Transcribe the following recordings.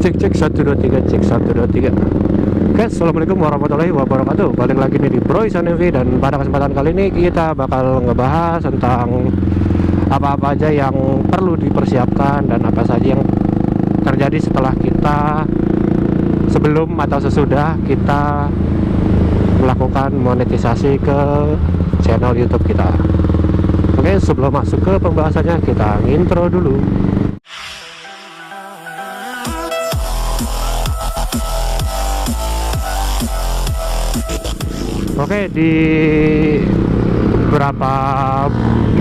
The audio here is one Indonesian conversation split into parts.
Cek cek 1 2 3, cek 1 2 3. Oke, assalamualaikum warahmatullahi wabarakatuh. Balik lagi nih di Bro Isan MV, dan pada kesempatan kali ini kita bakal ngebahas tentang apa-apa aja yang perlu dipersiapkan dan apa saja yang terjadi setelah kita, sebelum atau sesudah kita melakukan monetisasi ke channel YouTube kita. Oke, sebelum masuk ke pembahasannya kita intro dulu. Oke, di beberapa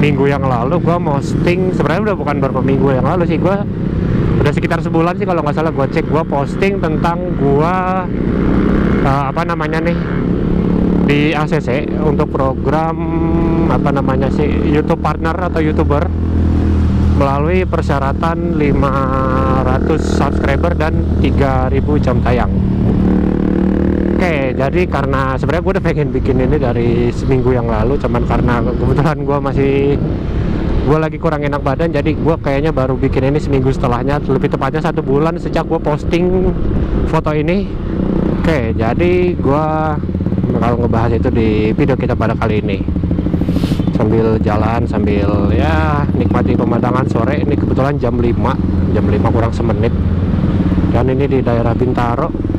minggu yang lalu gue posting, sebenarnya udah bukan beberapa minggu yang lalu sih, gue udah sekitar sebulan sih kalau nggak salah. Gue cek, gue posting tentang gue apa namanya nih, di ACC untuk program apa namanya sih, YouTube Partner atau YouTuber melalui persyaratan 500 subscriber dan 3000 jam tayang. Oke, jadi karena sebenarnya gue udah pengen bikin ini dari seminggu yang lalu, cuman karena kebetulan gue lagi kurang enak badan, jadi gue kayaknya baru bikin ini seminggu setelahnya, lebih tepatnya 1 bulan sejak gue posting foto ini. Oke, jadi gue bakal ngebahas itu di video kita pada kali ini, sambil jalan, sambil ya nikmati pemandangan sore. Ini kebetulan jam 5 kurang semenit, dan ini di daerah Bintaro.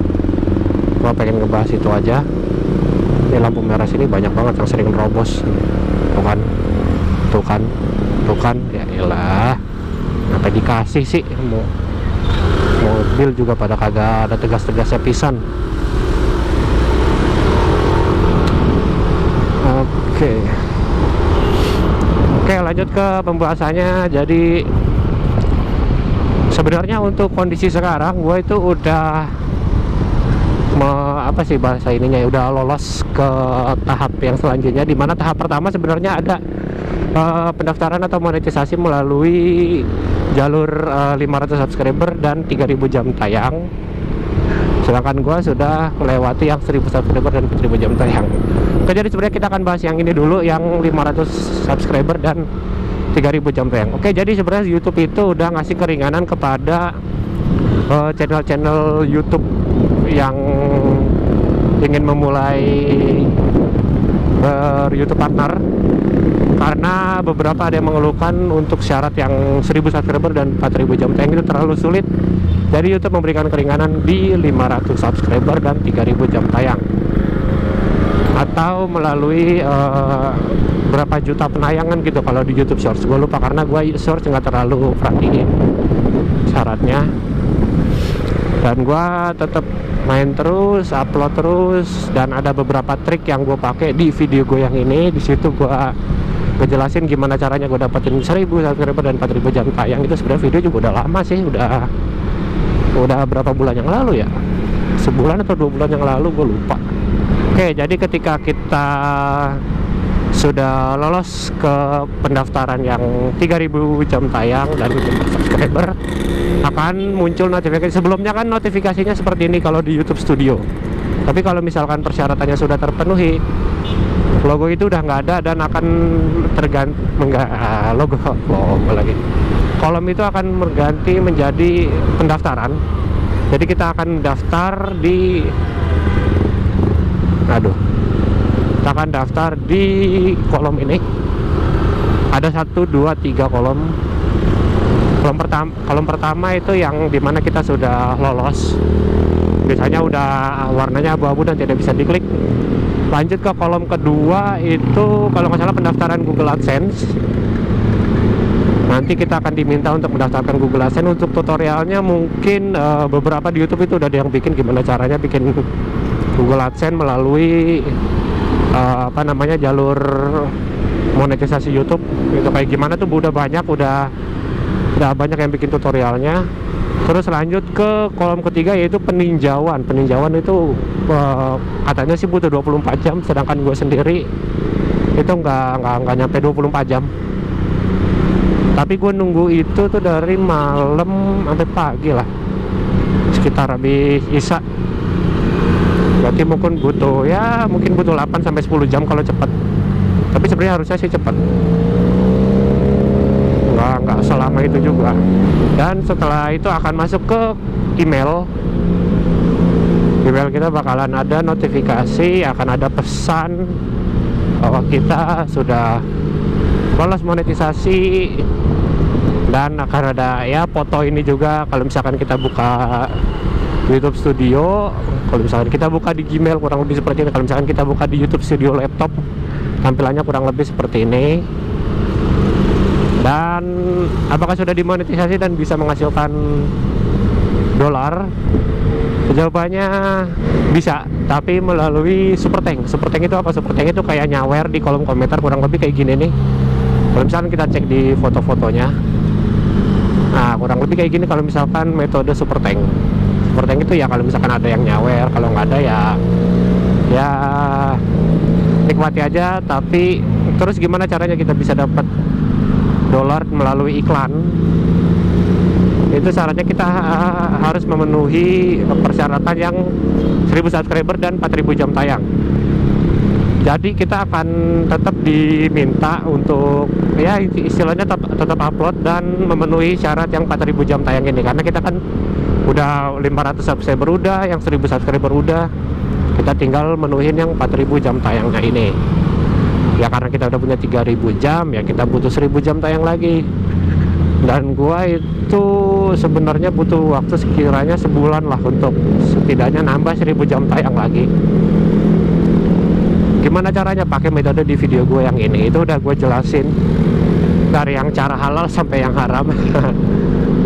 Gua pengen ngebahas itu aja. Ini lampu merah sini banyak banget yang sering nerobos. Tuh kan, ya elah, apa dikasih sih, mobil juga pada kagak ada tegas-tegasnya pisan. Oke, lanjut ke pembahasannya. Jadi sebenarnya untuk kondisi sekarang gue itu udah apa sih bahasa ininya ya, udah lolos ke tahap yang selanjutnya, di mana tahap pertama sebenarnya ada pendaftaran atau monetisasi melalui jalur 500 subscriber dan 3000 jam tayang. Sedangkan gua sudah melewati yang 1000 subscriber dan 4000 jam tayang. Oke, jadi sebenarnya kita akan bahas yang ini dulu, yang 500 subscriber dan 3000 jam tayang. Oke, jadi sebenarnya YouTube itu udah ngasih keringanan kepada channel-channel YouTube yang ingin memulai YouTube Partner, karena beberapa ada yang mengeluhkan untuk syarat yang 1000 subscriber dan 4000 jam tayang itu terlalu sulit. Jadi YouTube memberikan keringanan di 500 subscriber dan 3000 jam tayang, atau melalui berapa juta penayangan gitu kalau di YouTube Shorts. Gue lupa karena gue Shorts nggak terlalu perhatiin syaratnya, dan gue tetap main terus, upload terus, dan ada beberapa trik yang gue pakai di video gue yang ini. Di situ gue ngejelasin gimana caranya gue dapetin 1000 subscriber dan 4000 jam tayang. Itu sebenarnya video juga udah lama sih, udah berapa bulan yang lalu ya, sebulan atau 2 bulan yang lalu, gue lupa. Oke, jadi ketika kita sudah lolos ke pendaftaran yang 3000 jam tayang dan subscriber, akan muncul notifikasi. Sebelumnya kan notifikasinya seperti ini kalau di YouTube Studio, tapi kalau misalkan persyaratannya sudah terpenuhi, logo itu udah nggak ada dan akan terganti logo lagi. Kolom itu akan berganti menjadi pendaftaran. Jadi kita akan daftar di kita akan daftar di kolom ini. Ada 1, 2, 3 kolom. Kolom pertama itu yang dimana kita sudah lolos, biasanya udah warnanya abu-abu dan tidak bisa diklik. Lanjut ke kolom kedua, itu kalau nggak salah pendaftaran Google AdSense. Nanti kita akan diminta untuk mendaftarkan Google AdSense. Untuk tutorialnya mungkin beberapa di YouTube itu udah ada yang bikin gimana caranya bikin Google AdSense melalui apa namanya, jalur monetisasi YouTube. Itu kayak gimana tuh udah banyak yang bikin tutorialnya. Terus lanjut ke kolom ketiga, yaitu peninjauan. Peninjauan itu katanya sih butuh 24 jam, sedangkan gue sendiri itu nggak nyampe 24 jam. Tapi gue nunggu itu tuh dari malam sampai pagi lah, sekitar habis Isya. Berarti mungkin butuh 8 sampai 10 jam kalau cepat. Tapi sebenarnya harusnya sih cepat. Nggak selama itu juga. Dan setelah itu akan masuk ke email kita bakalan ada notifikasi, akan ada pesan bahwa kita sudah lolos monetisasi, dan akan ada ya foto ini juga kalau misalkan kita buka YouTube Studio. Kalau misalkan kita buka di Gmail kurang lebih seperti ini. Kalau misalkan kita buka di YouTube Studio laptop, tampilannya kurang lebih seperti ini. Dan apakah sudah dimonetisasi dan bisa menghasilkan dolar? Jawabannya bisa, tapi melalui Super Tank. Super Tank itu apa? Super Tank itu kayak nyawer di kolom komentar, kurang lebih kayak gini nih. Kalau misalkan kita cek di foto-fotonya, nah kurang lebih kayak gini kalau misalkan metode Super Tank. Super Tank itu ya kalau misalkan ada yang nyawer, kalau nggak ada ya nikmati aja. Tapi terus gimana caranya kita bisa dapat dolar melalui iklan? Itu syaratnya kita harus memenuhi persyaratan yang 1000 subscriber dan 4000 jam tayang. Jadi kita akan tetap diminta untuk ya istilahnya tetap upload dan memenuhi syarat yang 4000 jam tayang ini, karena kita kan udah 500 subscriber udah, yang 1000 subscriber udah, kita tinggal menuhin yang 4000 jam tayangnya ini. Ya karena kita udah punya 3000 jam, ya kita butuh 1000 jam tayang lagi. Dan gua itu sebenarnya butuh waktu sekiranya sebulan lah untuk setidaknya nambah 1000 jam tayang lagi. Gimana caranya? Pakai metode di video gue yang ini, itu udah gue jelasin dari yang cara halal sampai yang haram.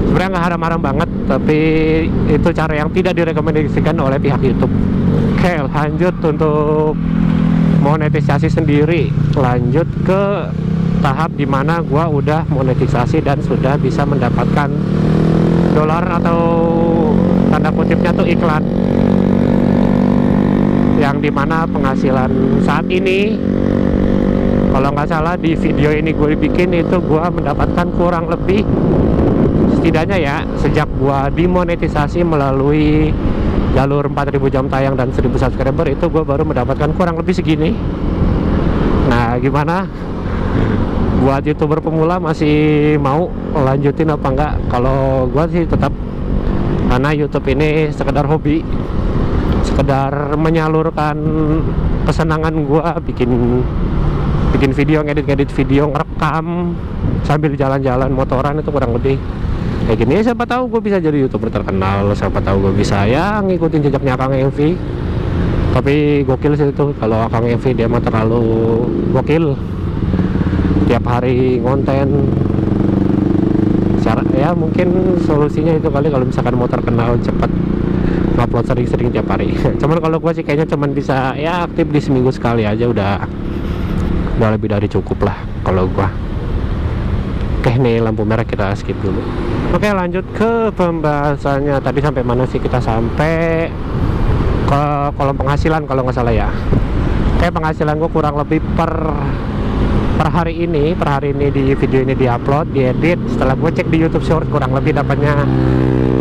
Sebenarnya nggak haram-haram banget, tapi itu cara yang tidak direkomendasikan oleh pihak YouTube. Oke, lanjut untuk monetisasi sendiri. Lanjut ke tahap dimana gua udah monetisasi dan sudah bisa mendapatkan dolar atau tanda kutipnya tuh iklan, yang dimana penghasilan saat ini, kalau nggak salah di video ini gue bikin itu gua mendapatkan kurang lebih, setidaknya ya sejak gua dimonetisasi melalui jalur 4000 jam tayang dan 1000 subscriber, itu gua baru mendapatkan kurang lebih segini. Nah gimana buat YouTuber pemula, masih mau lanjutin apa enggak? Kalau gua sih tetap, karena YouTube ini sekedar hobi, sekedar menyalurkan kesenangan gua bikin video, ngedit video, ngerekam sambil jalan-jalan motoran, itu kurang lebih kayak gini. Siapa tahu gue bisa jadi YouTuber terkenal, siapa tahu gue bisa ya ngikutin jejaknya Akang Envy. Tapi gokil sih itu kalau Akang Envy, dia mah terlalu gokil, tiap hari ngonten. Ya mungkin solusinya itu kali, kalau misalkan mau terkenal cepat, upload sering-sering tiap hari. Cuman kalau gue sih kayaknya cuman bisa ya aktif di seminggu sekali aja, udah lebih dari cukup lah kalau gue. Oke, nih lampu merah kita skip dulu. Oke, lanjut ke pembahasannya. Tadi sampai mana sih? Kita sampai ke kolom penghasilan kalau nggak salah ya. Oke, penghasilan gue kurang lebih per hari ini di video ini diupload, diedit, setelah gue cek di YouTube Short, kurang lebih dapatnya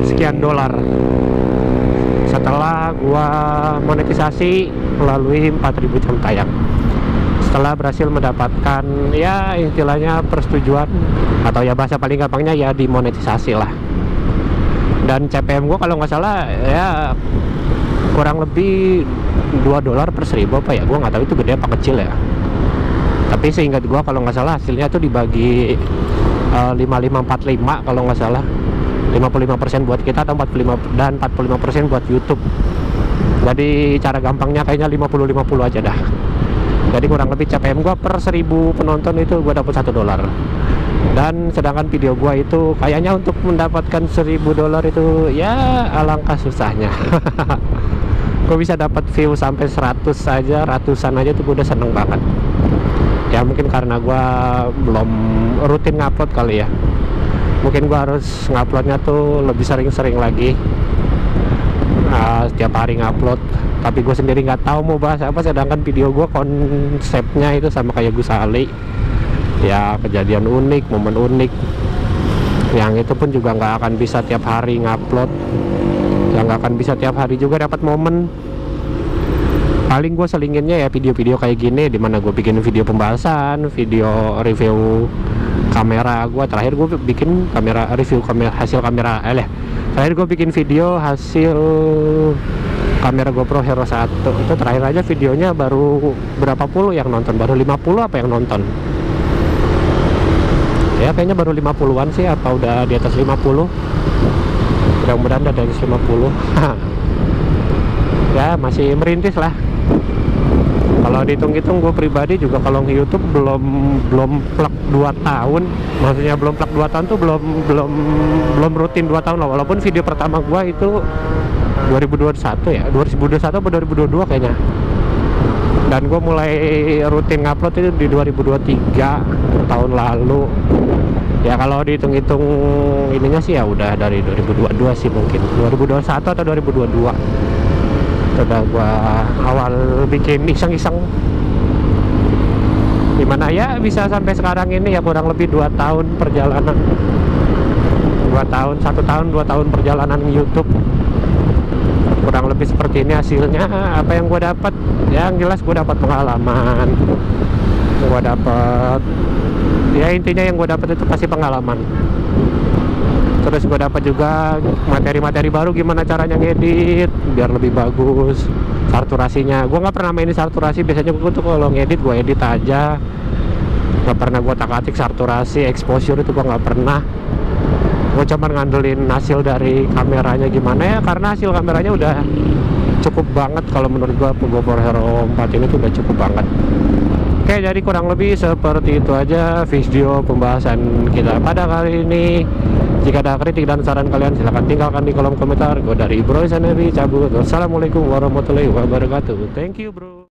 sekian dolar setelah gue monetisasi melalui 4000 jam tayang. Setelah berhasil mendapatkan ya istilahnya persetujuan, atau ya bahasa paling gampangnya ya dimonetisasi lah. Dan CPM gue kalau nggak salah ya kurang lebih 2 dolar per 1000 apa ya, gue nggak tahu itu gede apa kecil ya. Tapi seingat gue kalau nggak salah hasilnya tuh dibagi 55-45 kalau nggak salah, 55% buat kita atau 45 dan 45% buat YouTube. Jadi cara gampangnya kayaknya 50-50 aja dah. Jadi kurang lebih CPM gua per 1000 penonton itu gua dapat 1 dolar. Dan sedangkan video gua itu kayaknya untuk mendapatkan 1000 dolar itu ya alangkah susahnya. Gua bisa dapat view sampai 100 aja, ratusan aja tuh gua udah seneng banget. Ya mungkin karena gua belum rutin ngupload kali ya. Mungkin gua harus nguploadnya tuh lebih sering-sering lagi. Setiap hari ngupload, tapi gue sendiri nggak tahu mau bahas apa, sedangkan video gue konsepnya itu sama kayak Gus Ali ya, kejadian unik, momen unik, yang itu pun juga nggak akan bisa tiap hari ngupload, yang nggak akan bisa tiap hari juga dapat momen. Paling gue selinginnya ya video-video kayak gini, dimana gue bikin video pembahasan, video review kamera gue. Terakhir gue bikin review kamera, hasil kamera Terakhir gue bikin video hasil kamera GoPro Hero 1 itu, terakhir aja videonya baru berapa puluh yang nonton, baru 50 apa yang nonton ya, kayaknya baru 50-an sih, apa udah di atas 50, mudah-mudahan udah di atas 50. Ya masih merintis lah. Kalau dihitung-hitung gue pribadi juga kalau nge-YouTube belum plek 2 tahun. Maksudnya belum plek 2 tahun tuh belum rutin 2 tahun lah. Walaupun video pertama gue itu 2021 ya, 2021 atau 2022 kayaknya. Dan gue mulai rutin ngupload itu di 2023 tahun lalu. Ya kalau dihitung-hitung ininya sih ya udah dari 2022 sih, mungkin 2021 atau 2022. Udah gua awal bikin iseng-iseng, gimana ya bisa sampai sekarang ini ya, kurang lebih 2 tahun perjalanan, 2 tahun, 1 tahun 2 tahun perjalanan YouTube, kurang lebih seperti ini hasilnya. Apa yang gua dapat? Yang jelas gua dapat pengalaman, gua dapat, ya intinya yang gua dapat itu pasti pengalaman. Terus gue dapat juga materi-materi baru, gimana caranya ngedit biar lebih bagus, saturasinya. Gue nggak pernah mainin saturasi, biasanya gue tuh kalau ngedit gue edit aja, nggak pernah gue tak-atik saturasi, exposure itu gue nggak pernah. Gue cuma ngandelin hasil dari kameranya gimana ya, karena hasil kameranya udah cukup banget kalau menurut gue. GoPro Hero 4 ini tuh udah cukup banget. Oke, jadi kurang lebih seperti itu aja video pembahasan kita pada kali ini. Jika ada kritik dan saran kalian silahkan tinggalkan di kolom komentar. Gue dari Bro Sanevi cabut. Wassalamualaikum warahmatullahi wabarakatuh. Thank you bro.